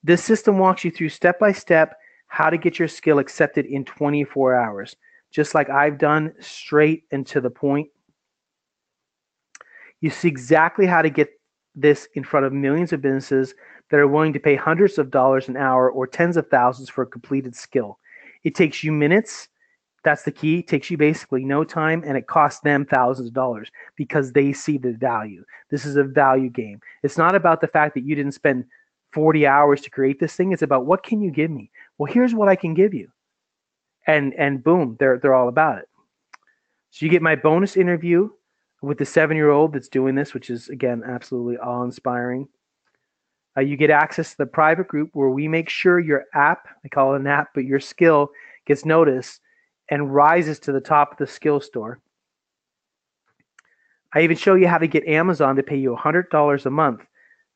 This system walks you through step by step how to get your skill accepted in 24 hours, just like I've done, straight and to the point. You see exactly how to get this in front of millions of businesses that are willing to pay hundreds of dollars an hour or tens of thousands for a completed skill. It takes you minutes. That's the key. It takes you basically no time, and it costs them thousands of dollars because they see the value. This is a value game. It's not about the fact that you didn't spend 40 hours to create this thing. It's about what can you give me? Well, here's what I can give you. And boom, they're all about it. So you get my bonus interview with the 7-year-old that's doing this, which is, again, absolutely awe-inspiring. You get access to the private group where we make sure your app, I call it an app, but your skill gets noticed and rises to the top of the skill store. I even show you how to get Amazon to pay you $100 a month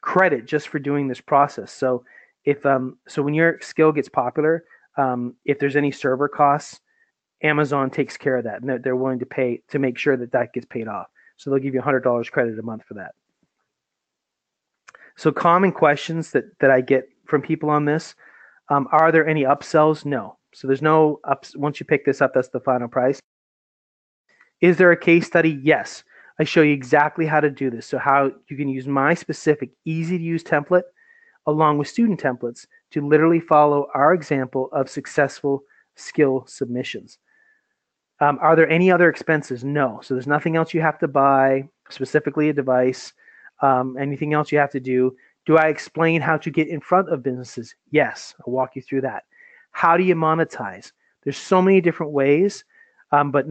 credit just for doing this process. So when your skill gets popular, if there's any server costs, Amazon takes care of that, and they're willing to pay to make sure that gets paid off. So they'll give you $100 credit a month for that. So common questions that I get from people on this, are there any upsells? No. So there's no ups. Once you pick this up, that's the final price. Is there a case study? Yes. I show you exactly how to do this. So how you can use my specific easy to use template along with student templates to literally follow our example of successful skill submissions. Are there any other expenses? No. So there's nothing else you have to buy, specifically a device, anything else you have to do. Do I explain how to get in front of businesses? Yes. I'll walk you through that. How do you monetize? There's so many different ways, but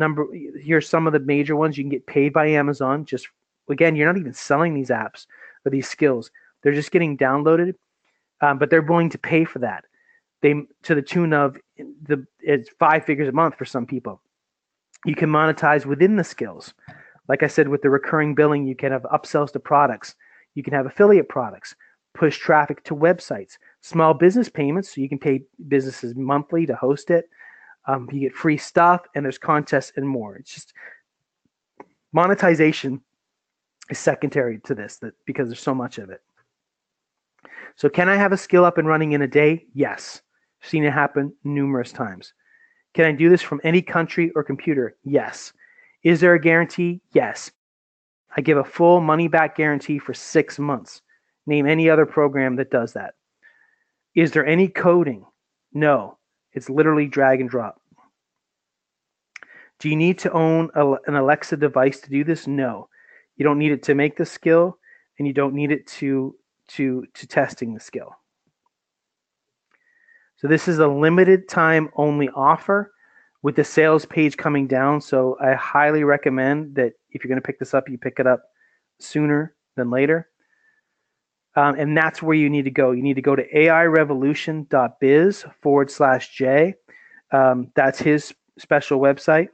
here's some of the major ones. You can get paid by Amazon. Just, again, you're not even selling these apps or these skills. They're just getting downloaded, but they're willing to pay for that. To the tune of it's 5 figures a month for some people. You can monetize within the skills. Like I said, with the recurring billing, you can have upsells to products. You can have affiliate products, push traffic to websites, small business payments, so you can pay businesses monthly to host it. You get free stuff, and there's contests and more. It's just monetization is secondary to this because there's so much of it. So can I have a skill up and running in a day? Yes. I've seen it happen numerous times. Can I do this from any country or computer? Yes. Is there a guarantee? Yes. I give a full money-back guarantee for 6 months. Name any other program that does that. Is there any coding? No. It's literally drag and drop. Do you need to own an Alexa device to do this? No. You don't need it to make the skill, and you don't need it to testing the skill. So this is a limited time only offer with the sales page coming down. So I highly recommend that if you're going to pick this up, you pick it up sooner than later. And that's where you need to go. You need to go to airevolution.biz/J. That's his special website,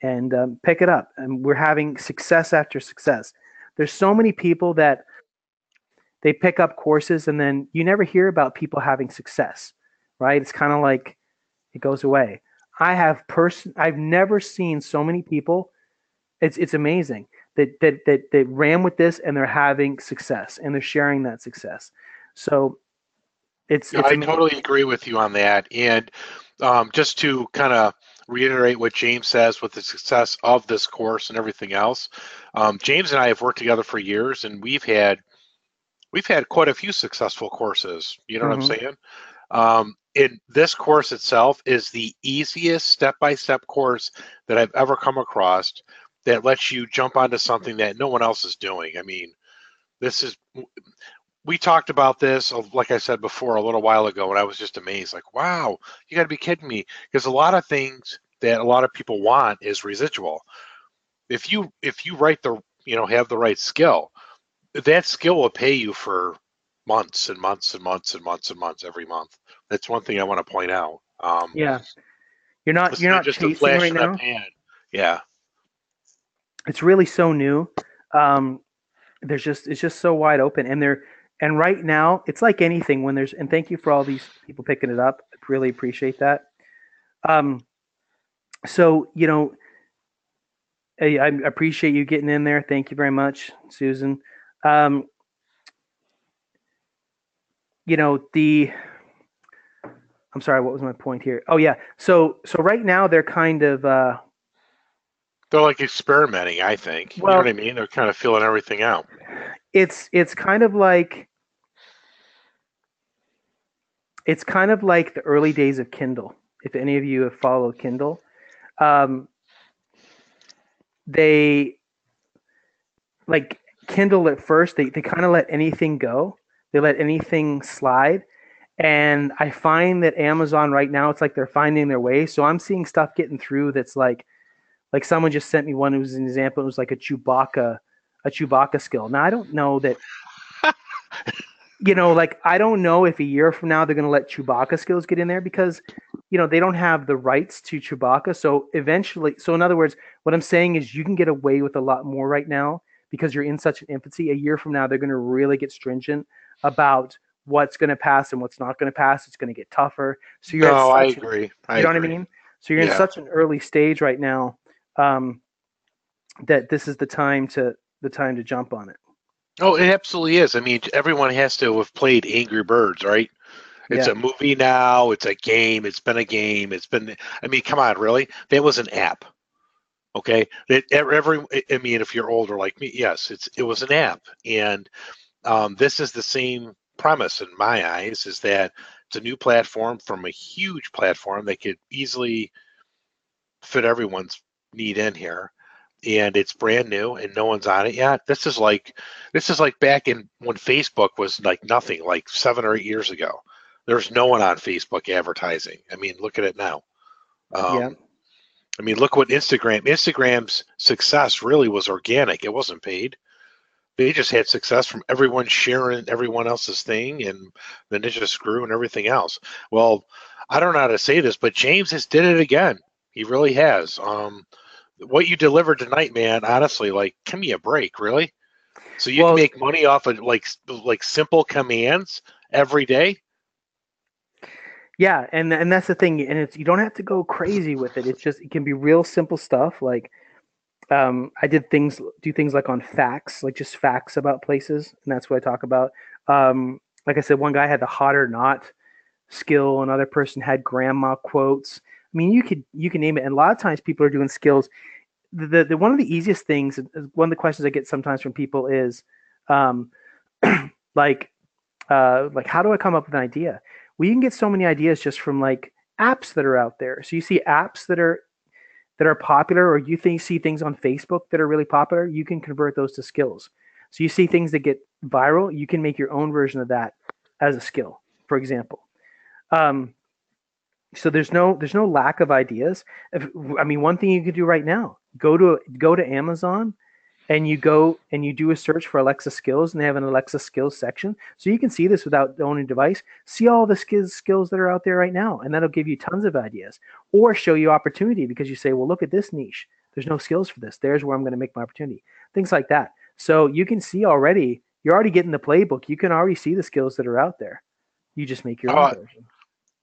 and pick it up. And we're having success after success. There's so many people that they pick up courses and then you never hear about people having success, right? It's kind of like it goes away. I've never seen so many people. It's amazing that ran with this and they're having success and they're sharing that success. So it's I amazing. totally agree with you on that. And just to kind of reiterate what James says with the success of this course and everything else, James and I have worked together for years, and we've had quite a few successful courses. You know what I'm saying? And this course itself is the easiest step-by-step course that I've ever come across that lets you jump onto something that no one else is doing. I mean, we talked about this, like I said before, a little while ago, and I was just amazed. Like, wow, you got to be kidding me. Because a lot of things that a lot of people want is residual. If you have the right skill, that skill will pay you for months and months and months and months and months every month. That's one thing I want to point out. Yeah, you're not just a chasing flash right in now. the pan. Yeah. It's really so new. It's just so wide open, and right now it's like anything when there's, and thank you for all these people picking it up. I really appreciate that. So I appreciate you getting in there. Thank you very much, Susan. I'm sorry, what was my point here? Oh yeah. So right now they're kind of They're like experimenting, I think. You know what I mean? They're kind of feeling everything out. It's kind of like the early days of Kindle. If any of you have followed Kindle, they like Kindle at first. They kind of let anything go. They let anything slide. And I find that Amazon right now, it's like they're finding their way. So I'm seeing stuff getting through that's like someone just sent me one. It was an example. It was like a Chewbacca skill. Now I don't know that. I don't know if a year from now they're going to let Chewbacca skills get in there because, they don't have the rights to Chewbacca. So eventually, in other words, what I'm saying is you can get away with a lot more right now because you're in such an infancy. A year from now, they're going to really get stringent about what's going to pass and what's not going to pass. It's going to get tougher. So you're I agree. You know what I mean? So you're in such an early stage right now that this is the time to jump on it. Oh, it absolutely is. I mean, everyone has to have played Angry Birds, right? It's a movie now. It's a game. It's been a game. I mean, come on, really? That was an app. Okay. I mean, if you're older like me, yes, it was an app. And this is the same premise in my eyes, is that it's a new platform from a huge platform that could easily fit everyone's need in here. And it's brand new and no one's on it yet. This is like back in when Facebook was like nothing, like 7 or 8 years ago. There's no one on Facebook advertising. I mean, look at it now. I mean, look what Instagram's success really was organic. It wasn't paid. They just had success from everyone sharing everyone else's thing and the Ninja Screw and everything else. Well, I don't know how to say this, but James has did it again. He really has. What you delivered tonight, man, honestly, like, give me a break, really. So you can make money off of like simple commands every day. Yeah, and that's the thing, and you don't have to go crazy with it. It's just it can be real simple stuff. Like I do things like on facts, like just facts about places, and that's what I talk about. Like I said, one guy had the hot or not skill, another person had grandma quotes. I mean, you can name it, and a lot of times people are doing skills. The one of the easiest things, one of the questions I get sometimes from people is, like how do I come up with an idea? Well, you can get so many ideas just from like apps that are out there. So you see apps that are that are popular, or you see things on Facebook that are really popular, you can convert those to skills. So you see things that get viral, you can make your own version of that as a skill, for example. Um, so there's no lack of ideas. I mean, one thing you could do right now, go to Amazon, and you do a search for Alexa skills, and they have an Alexa skills section. So you can see this without owning a device. See all the skills that are out there right now, and that'll give you tons of ideas, or show you opportunity because you say, well, look at this niche. There's no skills for this. There's where I'm going to make my opportunity. Things like that. So you can see already, you're already getting the playbook. You can already see the skills that are out there. You just make your own Uh, version.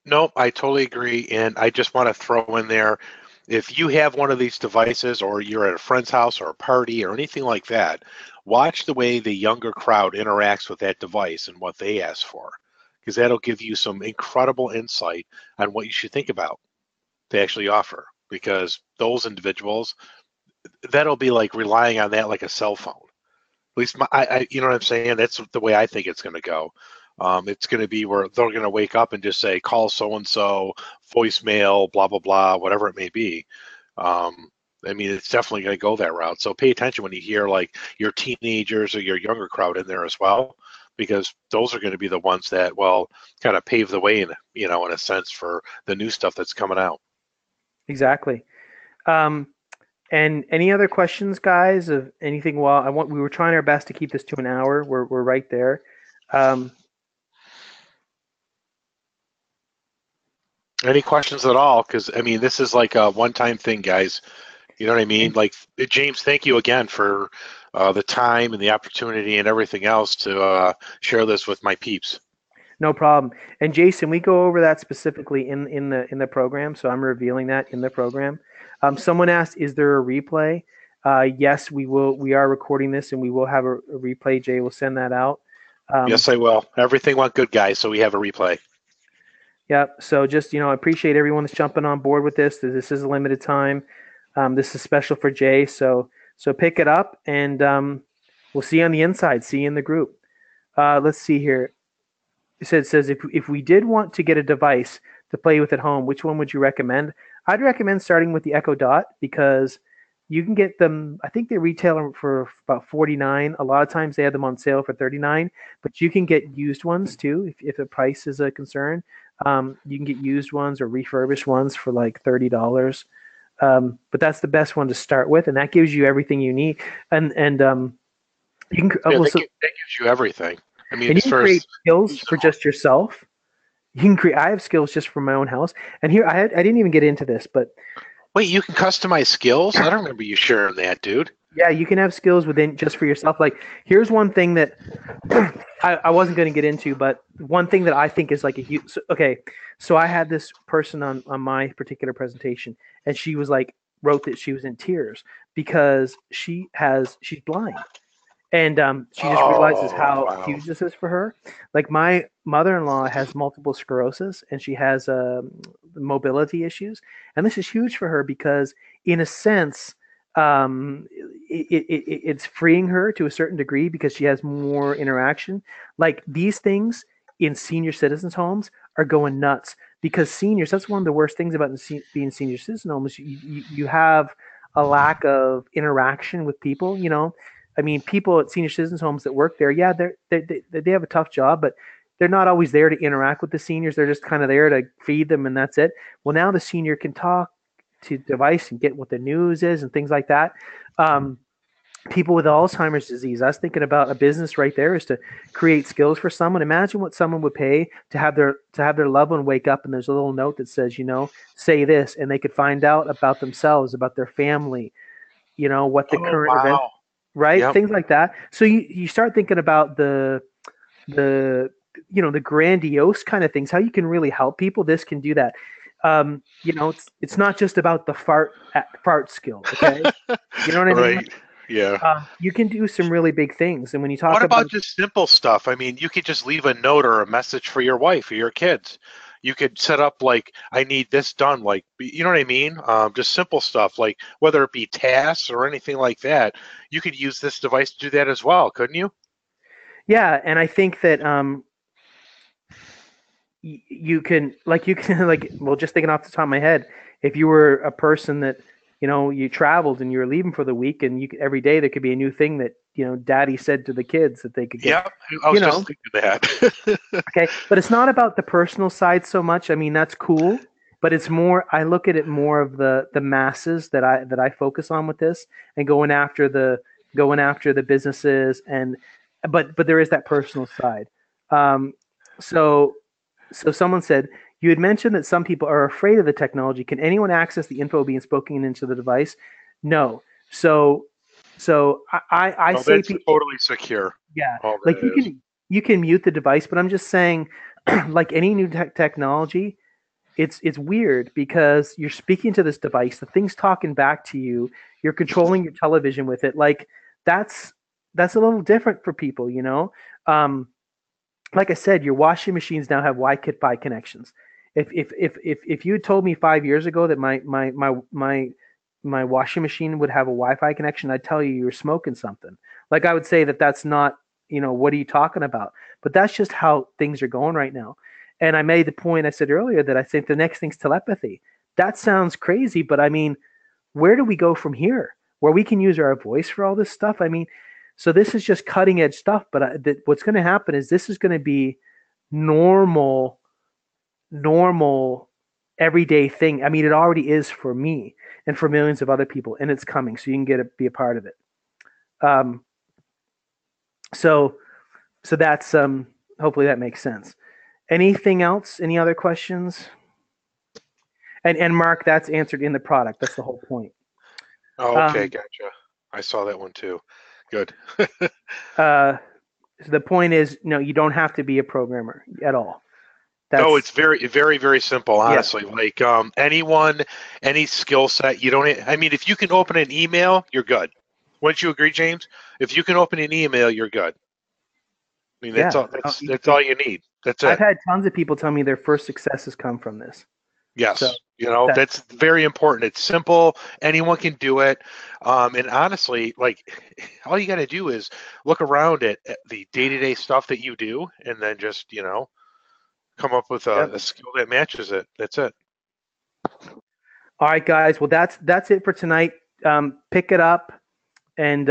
Nope, I totally agree. And I just want to throw in there, if you have one of these devices or you're at a friend's house or a party or anything like that, watch the way the younger crowd interacts with that device and what they ask for, because that'll give you some incredible insight on what you should think about to actually offer. Because those individuals, that'll be like relying on that like a cell phone. At least you know what I'm saying? That's the way I think it's going to go. It's going to be where they're going to wake up and just say, call so and so, voicemail, blah, blah, blah, whatever it may be. I mean, it's definitely going to go that route. So pay attention when you hear like your teenagers or your younger crowd in there as well, because those are going to be the ones that, well, kind of pave the way, in a sense, for the new stuff that's coming out. Exactly. Um, and any other questions, guys, of anything? Well, we were trying our best to keep this to an hour. We're right there. Um, Any questions at all? Because, I mean, this is like a one-time thing, guys. You know what I mean? Like, James, thank you again for the time and the opportunity and everything else to share this with my peeps. No problem. And Jason, we go over that specifically in the program, so I'm revealing that in the program. Someone asked, "Is there a replay?" Yes, we will. We are recording this, and we will have a replay. Jay will send that out. Yes, I will. Everything went good, guys, so we have a replay. Yeah. So just I appreciate everyone that's jumping on board with this. This is a limited time. This is special for Jay. So pick it up, and we'll see you on the inside. See you in the group. Let's see here. It says if we did want to get a device to play with at home, which one would you recommend? I'd recommend starting with the Echo Dot because you can get them. I think they retail for about 49. A lot of times they have them on sale for 39, but you can get used ones too if the price is a concern. You can get used ones or refurbished ones for like $30. But that's the best one to start with, and that gives you everything you need. And you can Yeah, also that gives you everything. I mean, and you as can far create as skills for just yourself. You can create. I have skills just for my own house, and here I didn't even get into this, but wait, you can customize skills? I don't remember you sharing that, dude. yeah, you can have skills within just for yourself. Like here's one thing that I wasn't going to get into, but one thing that I think is like a huge. Okay, so I had this person on my particular presentation, and she was like wrote that she was in tears because she's blind. And she just realizes Oh, how wow. huge this is for her. Like my mother-in-law has multiple sclerosis, and she has mobility issues, and this is huge for her because, in a sense, it's freeing her to a certain degree because she has more interaction. Like these things in senior citizens' homes are going nuts because seniors. That's one of the worst things about being senior citizen homes. You have a lack of interaction with people. I mean, people at senior citizens homes that work there, yeah, they have a tough job, but they're not always there to interact with the seniors. They're just kind of there to feed them, and that's it. Well, now the senior can talk to device and get what the news is and things like that. Um, People with Alzheimer's disease. I was thinking about a business right there is to create skills for someone. Imagine what someone would pay to have their loved one wake up and there's a little note that says, say this, and they could find out about themselves, about their family, what the Oh, current event, wow. right? Yep. Things like that. So you start thinking about the the grandiose kind of things, how you can really help people. This can do that. It's not just about the fart skill. Okay, you know what I mean? Right. Yeah. You can do some really big things. And when you talk What about about just simple stuff? I mean, you could just leave a note or a message for your wife or your kids. You could set up like, I need this done. Like, you know what I mean? Just simple stuff, like whether it be tasks or anything like that. You could use this device to do that as well, couldn't you? yeah, and I think that you can like well, just thinking off the top of my head, if you were a person that you traveled and you were leaving for the week, and every day there could be a new thing that daddy said to the kids that they could get. Yep, I was just thinking that. Okay, but it's not about the personal side so much. I mean, that's cool, but it's more. I look at it more of the masses that I focus on with this, and going after the businesses, but there is that personal side. Um, so so someone said you had mentioned that some people are afraid of the technology. Can anyone access the info being spoken into the device? No. So I No, say that's totally secure. yeah, All like that is. you can mute the device, but I'm just saying, like any new technology, it's weird because you're speaking to this device, the thing's talking back to you, you're controlling your television with it. Like that's that's a little different for people. Um, like I said, your washing machines now have Wi-Fi connections. If you had told me 5 years ago that my washing machine would have a Wi-Fi connection, I'd tell you were smoking something. Like I would say that's not, what are you talking about? But that's just how things are going right now. And I made the point I said earlier that I think the next thing's telepathy. That sounds crazy, but I mean, where do we go from here? Where we can use our voice for all this stuff? I mean, so this is just cutting edge stuff. But what's going to happen is this is going to be normal, normal, everyday thing. I mean, it already is for me and for millions of other people, and it's coming. So you can be a part of it. Um, so that's hopefully that makes sense. Anything else? Any other questions? And Mark, that's answered in the product. That's the whole point. Oh, okay, Um, gotcha. I saw that one too. Good. so the point is, no, you don't have to be a programmer at all. No, it's That's very, very, very simple, yeah, honestly. Like anyone, any skill set, you don't. I mean, if you can open an email, you're good. Wouldn't you agree, James? If you can open an email, you're good. I mean, that's yeah. all. That's all you need. That's I've it. had tons of people tell me their first successes come from this. So Yes, that's that's very important. It's simple. Anyone can do it. And honestly, like all you got to do is look around at the day-to-day stuff that you do, and then just come up with yep. a skill that matches it. That's it. All right, guys. Well, that's it for tonight. Pick it up, and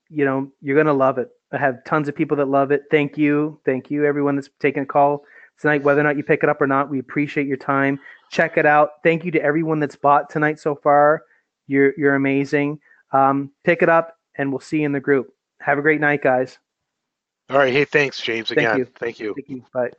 you're gonna love it. I have tons of people that love it. Thank you, everyone that's taking a call tonight. Whether or not you pick it up or not, we appreciate your time. Check it out. Thank you to everyone that's bought tonight so far. You're amazing. Pick it up, and we'll see you in the group. Have a great night, guys. All right. Hey, thanks, James. Thank Again, you. thank you. Thank you. Bye.